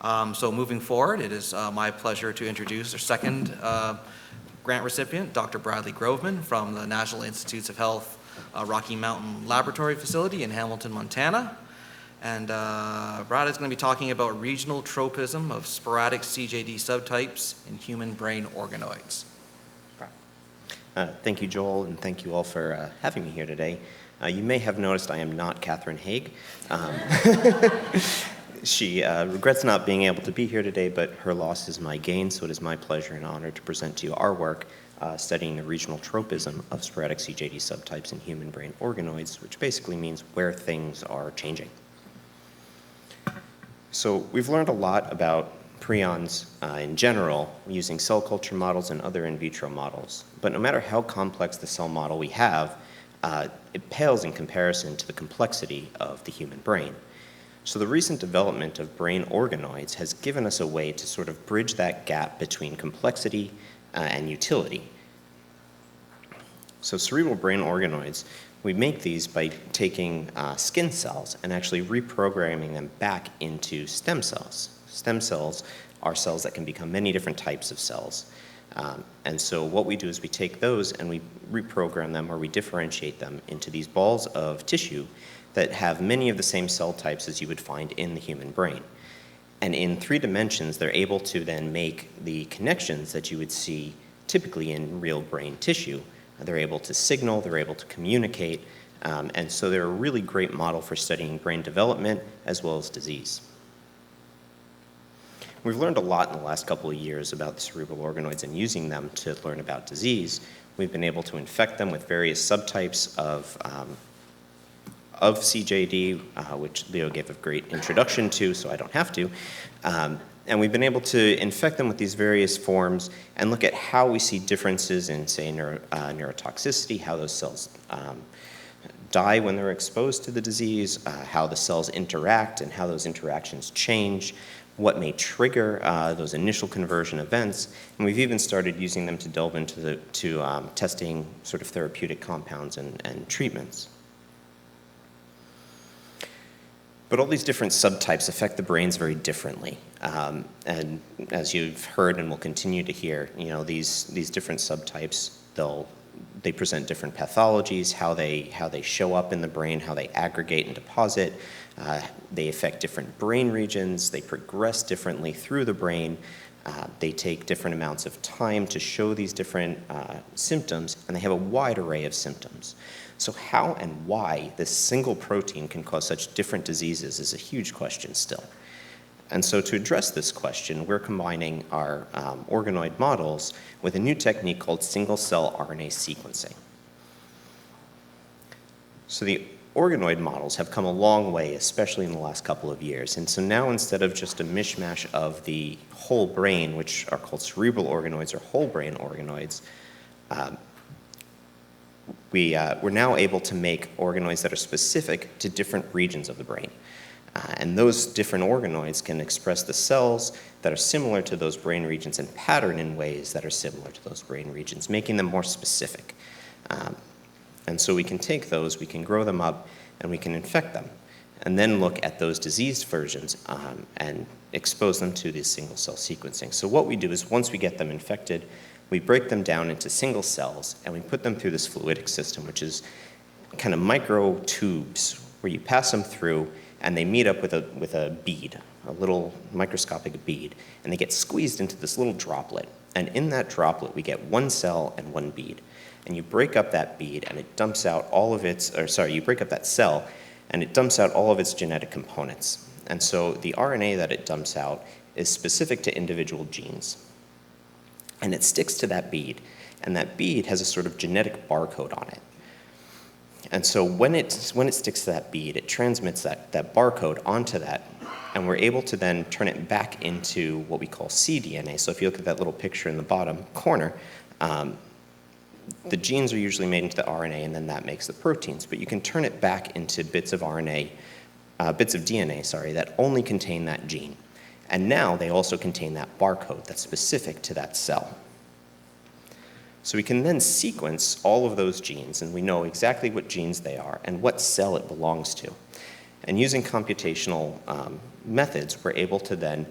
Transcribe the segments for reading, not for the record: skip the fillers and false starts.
So moving forward, it is my pleasure to introduce our second grant recipient, Dr. Bradley Groveman from the National Institutes of Health Rocky Mountain Laboratory Facility in Hamilton, Montana. And Brad is going to be talking about regional tropism of sporadic CJD subtypes in human brain organoids. Thank you, Joel, and thank you all for having me here today. You may have noticed I am not Catherine Haig. She regrets not being able to be here today, but her loss is my gain, so it is my pleasure and honor to present to you our work studying the regional tropism of sporadic CJD subtypes in human brain organoids, which basically means where things are changing. So we've learned a lot about prions in general using cell culture models and other in vitro models, but no matter how complex the cell model we have, it pales in comparison to the complexity of the human brain. So the recent development of brain organoids has given us a way to sort of bridge that gap between complexity and utility. So cerebral brain organoids, we make these by taking skin cells and actually reprogramming them back into stem cells. Stem cells are cells that can become many different types of cells. And so what we do is we take those and we reprogram them, or we differentiate them into these balls of tissue that have many of the same cell types as you would find in the human brain. And in 3 dimensions, they're able to then make the connections that you would see typically in real brain tissue. They're able to signal, they're able to communicate, and so they're a really great model for studying brain development as well as disease. We've learned a lot in the last couple of years about the cerebral organoids and using them to learn about disease. We've been able to infect them with various subtypes of CJD, which Leo gave a great introduction to, so I don't have to. And we've been able to infect them with these various forms and look at how we see differences in, say, neurotoxicity, how those cells die when they're exposed to the disease, how the cells interact and how those interactions change, what may trigger those initial conversion events. And we've even started using them to delve into testing sort of therapeutic compounds and treatments. But all these different subtypes affect the brains very differently. And as you've heard and will continue to hear, these different subtypes, they present different pathologies, how they show up in the brain, how they aggregate and deposit. They affect different brain regions. They progress differently through the brain. They take different amounts of time to show these different symptoms, and they have a wide array of symptoms. So how and why this single protein can cause such different diseases is a huge question still. And so to address this question, we're combining our organoid models with a new technique called single-cell RNA sequencing. So the organoid models have come a long way, especially in the last couple of years. And so now, instead of just a mishmash of the whole brain, which are called cerebral organoids or whole brain organoids, we're now able to make organoids that are specific to different regions of the brain. And those different organoids can express the cells that are similar to those brain regions and pattern in ways that are similar to those brain regions, making them more specific. And so we can take those, we can grow them up, and we can infect them, and then look at those diseased versions and expose them to this single-cell sequencing. So what we do is, once we get them infected, we break them down into single cells, and we put them through this fluidic system, which is kind of micro tubes where you pass them through, and they meet up with a bead, a little microscopic bead, and they get squeezed into this little droplet. And in that droplet, we get one cell and one bead. And you break up that bead, and it dumps out all of its, you break up that cell, and it dumps out all of its genetic components. And so the RNA that it dumps out is specific to individual genes. And it sticks to that bead, and that bead has a sort of genetic barcode on it. And so when it sticks to that bead, it transmits that barcode onto that, and we're able to then turn it back into what we call cDNA. So if you look at that little picture in the bottom corner, the genes are usually made into the RNA, and then that makes the proteins. But you can turn it back into bits of DNA, that only contain that gene. And now they also contain that barcode that's specific to that cell. So we can then sequence all of those genes, and we know exactly what genes they are and what cell it belongs to. And using computational methods, we're able to then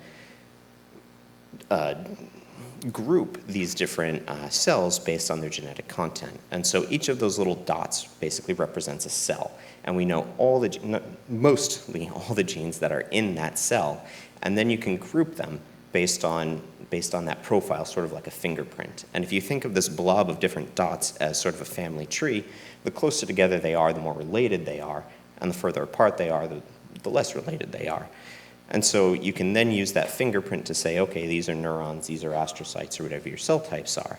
group these different cells based on their genetic content. And so each of those little dots basically represents a cell. And we know mostly all the genes that are in that cell. And then you can group them based on that profile, sort of like a fingerprint. And if you think of this blob of different dots as sort of a family tree, the closer together they are, the more related they are. And the further apart they are, the less related they are. And so you can then use that fingerprint to say, okay, these are neurons, these are astrocytes, or whatever your cell types are.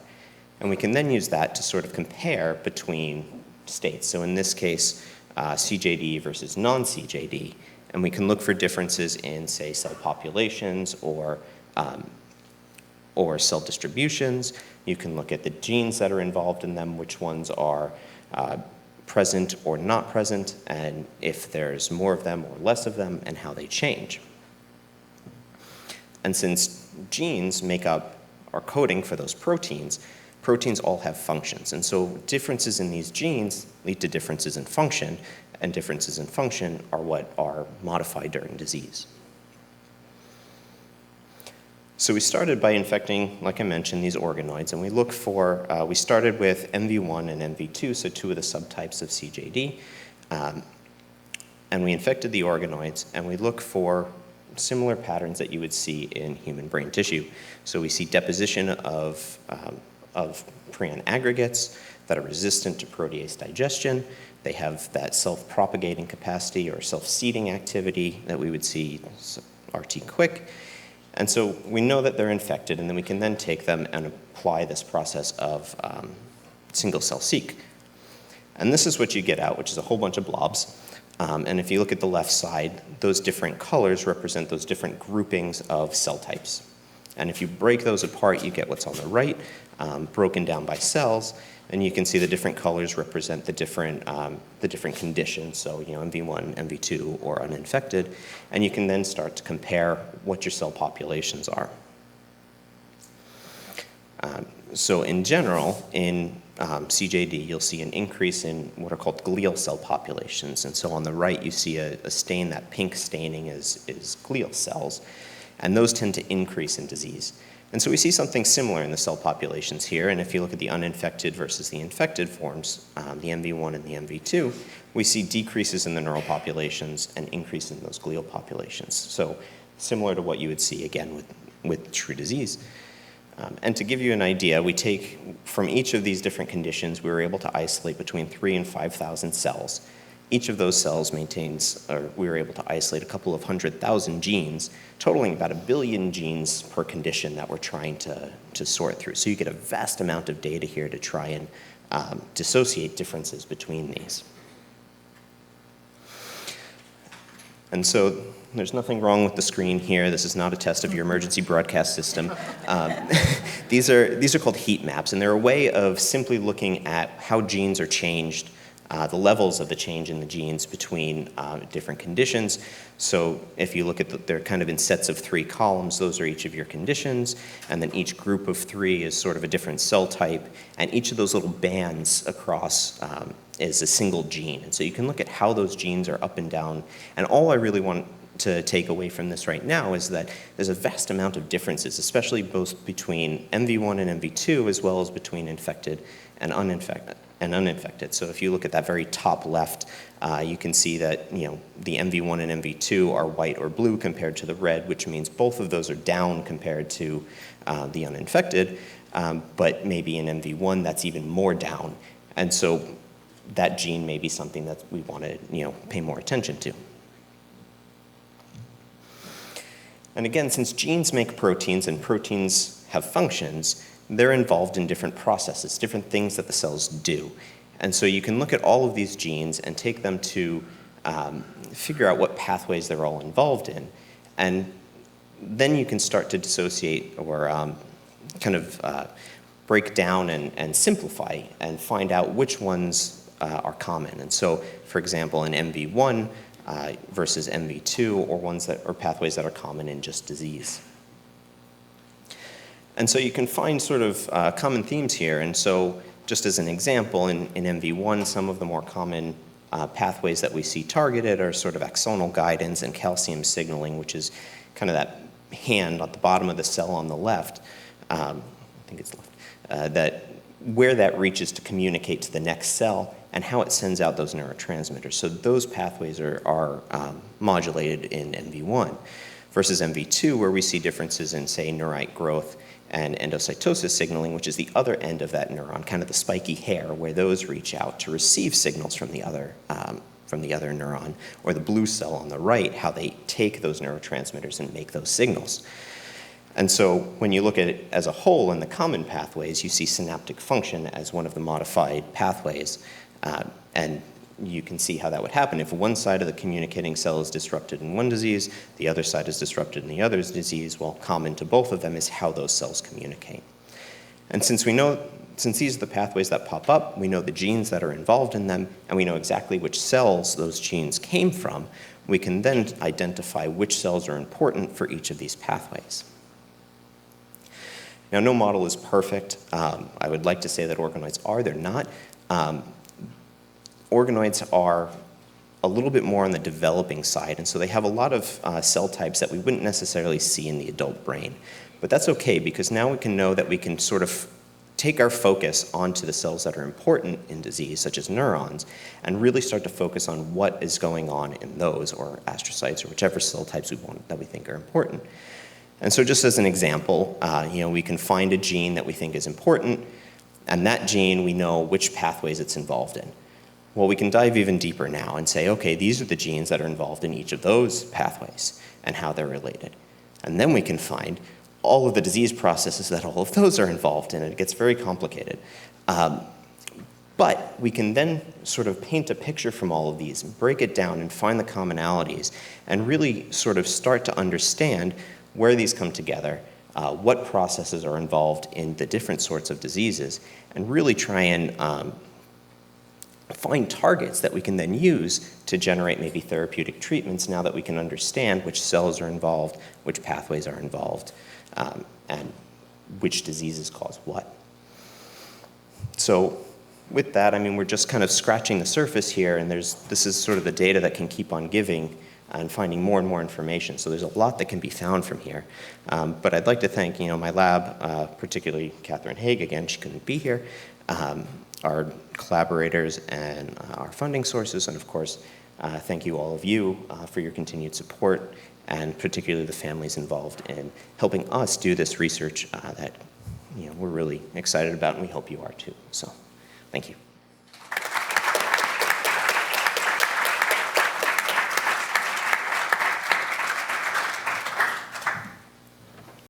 And we can then use that to sort of compare between states. So in this case, CJD versus non-CJD. And we can look for differences in, say, cell populations or cell distributions. You can look at the genes that are involved in them, which ones are present or not present, and if there's more of them or less of them, and how they change. And since genes make up our coding for those proteins, proteins all have functions. And so differences in these genes lead to differences in function, and differences in function are what are modified during disease. So we started by infecting, like I mentioned, these organoids, and we started with MV1 and MV2, so two of the subtypes of CJD, and we infected the organoids, and we look for similar patterns that you would see in human brain tissue. So we see deposition of prion aggregates that are resistant to protease digestion. They have that self-propagating capacity or self-seeding activity that we would see RT-quick. And so we know that they're infected, and then we can then take them and apply this process of single-cell seq. And this is what you get out, which is a whole bunch of blobs. And if you look at the left side, those different colors represent those different groupings of cell types. And if you break those apart, you get what's on the right, broken down by cells, and you can see the different colors represent the different conditions, so MV1, MV2, or uninfected, and you can then start to compare what your cell populations are. So in general, in CJD, you'll see an increase in what are called glial cell populations. And so on the right, you see a stain, that pink staining is glial cells. And those tend to increase in disease. And so we see something similar in the cell populations here. And if you look at the uninfected versus the infected forms, the MV1 and the MV2, we see decreases in the neural populations and increase in those glial populations. So similar to what you would see, again, with true disease. And to give you an idea, we take from each of these different conditions, we were able to isolate between 3,000 and 5,000 cells. Each of those cells we were able to isolate a couple of 100,000 genes, totaling about 1 billion genes per condition that we're trying to sort through. So you get a vast amount of data here to try and dissociate differences between these. And so there's nothing wrong with the screen here. This is not a test of your emergency broadcast system. These are called heat maps, and they're a way of simply looking at how genes are changed, the levels of the change in the genes between different conditions. So if you look at they're kind of in sets of 3 columns, those are each of your conditions, and then each group of 3 is sort of a different cell type, and each of those little bands across is a single gene. And so you can look at how those genes are up and down, and all I really want to take away from this right now is that there's a vast amount of differences, especially both between MV1 and MV2, as well as between infected and uninfected. So if you look at that very top left, you can see that the MV1 and MV2 are white or blue compared to the red, which means both of those are down compared to the uninfected, but maybe in MV1 that's even more down. And so that gene may be something that we want to pay more attention to. And again, since genes make proteins and proteins have functions, they're involved in different processes, different things that the cells do. And so you can look at all of these genes and take them to figure out what pathways they're all involved in. And then you can start to dissociate or break down and simplify and find out which ones are common. And so, for example, in MV1, versus MV2, or pathways that are common in just disease. And so you can find sort of common themes here. And so just as an example, in MV1, some of the more common pathways that we see targeted are sort of axonal guidance and calcium signaling, which is kind of that hand at the bottom of the cell on the left, I think it's left, that where that reaches to communicate to the next cell and how it sends out those neurotransmitters. So those pathways are modulated in MV1 versus MV2, where we see differences in, say, neurite growth and endocytosis signaling, which is the other end of that neuron, kind of the spiky hair, where those reach out to receive signals from the other neuron, or the blue cell on the right, how they take those neurotransmitters and make those signals. And so when you look at it as a whole in the common pathways, you see synaptic function as one of the modified pathways. And you can see how that would happen. If one side of the communicating cell is disrupted in one disease, the other side is disrupted in the other's disease, well, common to both of them is how those cells communicate. And since these are the pathways that pop up, we know the genes that are involved in them, and we know exactly which cells those genes came from, we can then identify which cells are important for each of these pathways. Now, no model is perfect. I would like to say that organoids are. They're not. Organoids are a little bit more on the developing side, and so they have a lot of cell types that we wouldn't necessarily see in the adult brain. But that's okay, because now we can know that we can sort of take our focus onto the cells that are important in disease, such as neurons, and really start to focus on what is going on in those, or astrocytes, or whichever cell types that we think are important. And so just as an example, we can find a gene that we think is important, and that gene, we know which pathways it's involved in. Well, we can dive even deeper now and say, okay, these are the genes that are involved in each of those pathways and how they're related. And then we can find all of the disease processes that all of those are involved in, and it gets very complicated. But we can then sort of paint a picture from all of these, break it down and find the commonalities, and really sort of start to understand where these come together, what processes are involved in the different sorts of diseases, and really try and find targets that we can then use to generate maybe therapeutic treatments now that we can understand which cells are involved, which pathways are involved, and which diseases cause what. So with that, I mean, we're just kind of scratching the surface here, and this is sort of the data that can keep on giving and finding more and more information. So there's a lot that can be found from here. But I'd like to thank, my lab, particularly Catherine Haig, again, she couldn't be here, our collaborators and our funding sources, and of course, thank you all of you for your continued support, and particularly the families involved in helping us do this research that we're really excited about, and we hope you are too. So, thank you.